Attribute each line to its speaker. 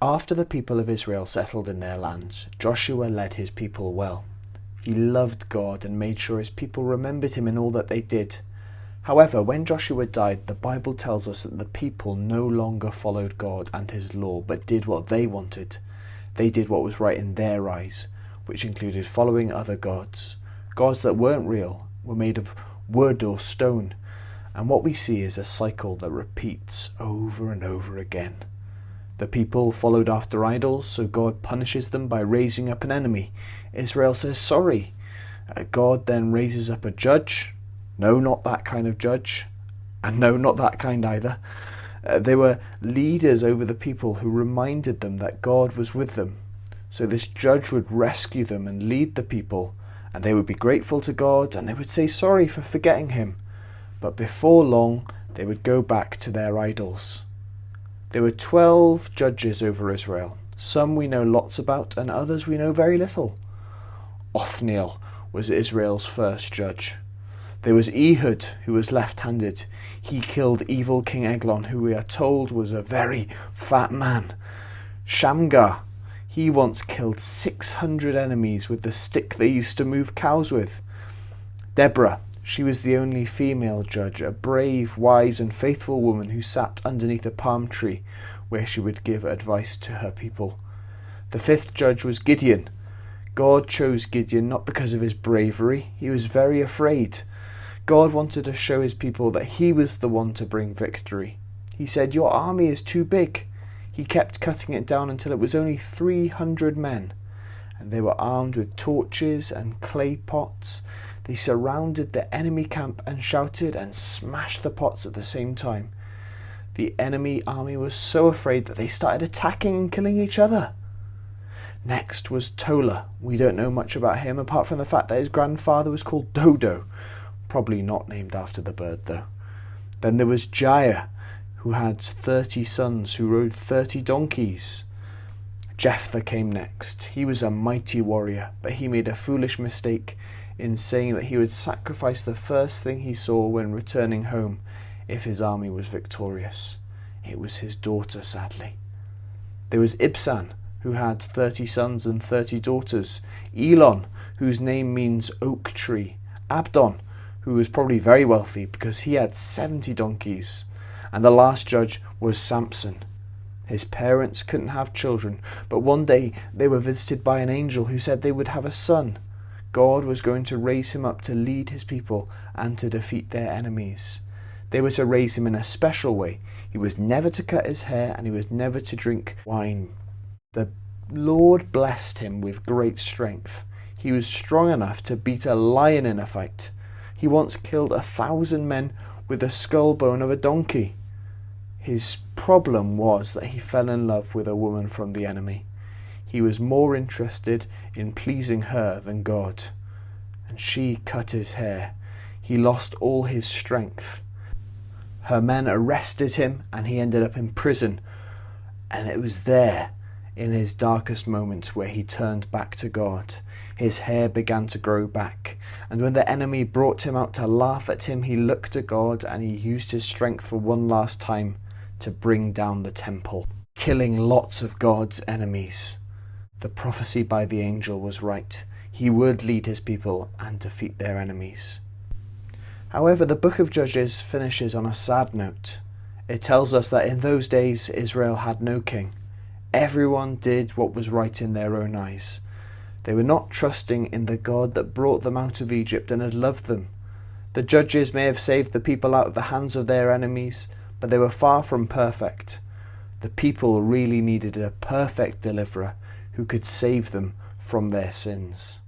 Speaker 1: After the people of Israel settled in their lands, Joshua led his people well. He loved God and made sure his people remembered him in all that they did. However, when Joshua died, the Bible tells us that the people no longer followed God and his law, but did what they wanted. They did what was right in their eyes, which included following other gods. Gods that weren't real, were made of wood or stone. And what we see is a cycle that repeats over and over again. The people followed after idols, so God punishes them by raising up an enemy. Israel says sorry. God then raises up a judge. No, not that kind of judge. And no, not that kind either. They were leaders over the people who reminded them that God was with them. So this judge would rescue them and lead the people, and they would be grateful to God and they would say sorry for forgetting him. But before long, they would go back to their idols. There were 12 judges over Israel. Some we know lots about and others we know very little. Othniel was Israel's first judge. There was Ehud, who was left-handed. He killed evil King Eglon, who we are told was a very fat man. Shamgar, he once killed 600 enemies with the stick they used to move cows with. Deborah, she was the only female judge, a brave, wise and faithful woman who sat underneath a palm tree where she would give advice to her people. The fifth judge was Gideon. God chose Gideon not because of his bravery. He was very afraid. God wanted to show his people that he was the one to bring victory. He said, "Your army is too big." He kept cutting it down until it was only 300 men, and they were armed with torches and clay pots. They surrounded the enemy camp and shouted and smashed the pots at the same time. The enemy army was so afraid that they started attacking and killing each other. Next was Tola. We don't know much about him apart from the fact that his grandfather was called Dodo. Probably not named after the bird though. Then there was Jair, who had 30 sons who rode 30 donkeys. Jephthah came next. He was a mighty warrior, but he made a foolish mistake in saying that he would sacrifice the first thing he saw when returning home if his army was victorious. It was his daughter, sadly. There was Ibzan, who had 30 sons and 30 daughters. Elon, whose name means oak tree. Abdon, who was probably very wealthy because he had 70 donkeys. And the last judge was Samson. His parents couldn't have children, but one day they were visited by an angel who said they would have a son. God was going to raise him up to lead his people and to defeat their enemies. They were to raise him in a special way. He was never to cut his hair and he was never to drink wine. The Lord blessed him with great strength. He was strong enough to beat a lion in a fight. He once killed 1,000 men with the skull bone of a donkey. His problem was that he fell in love with a woman from the enemy. He was more interested in pleasing her than God. And she cut his hair. He lost all his strength. Her men arrested him and he ended up in prison. And it was there, in his darkest moments, where he turned back to God. His hair began to grow back. And when the enemy brought him out to laugh at him, he looked to God and he used his strength for one last time to bring down the temple, killing lots of God's enemies. The prophecy by the angel was right. He would lead his people and defeat their enemies. However, the book of Judges finishes on a sad note. It tells us that in those days Israel had no king. Everyone did what was right in their own eyes. They were not trusting in the God that brought them out of Egypt and had loved them. The judges may have saved the people out of the hands of their enemies, but they were far from perfect. The people really needed a perfect deliverer who could save them from their sins.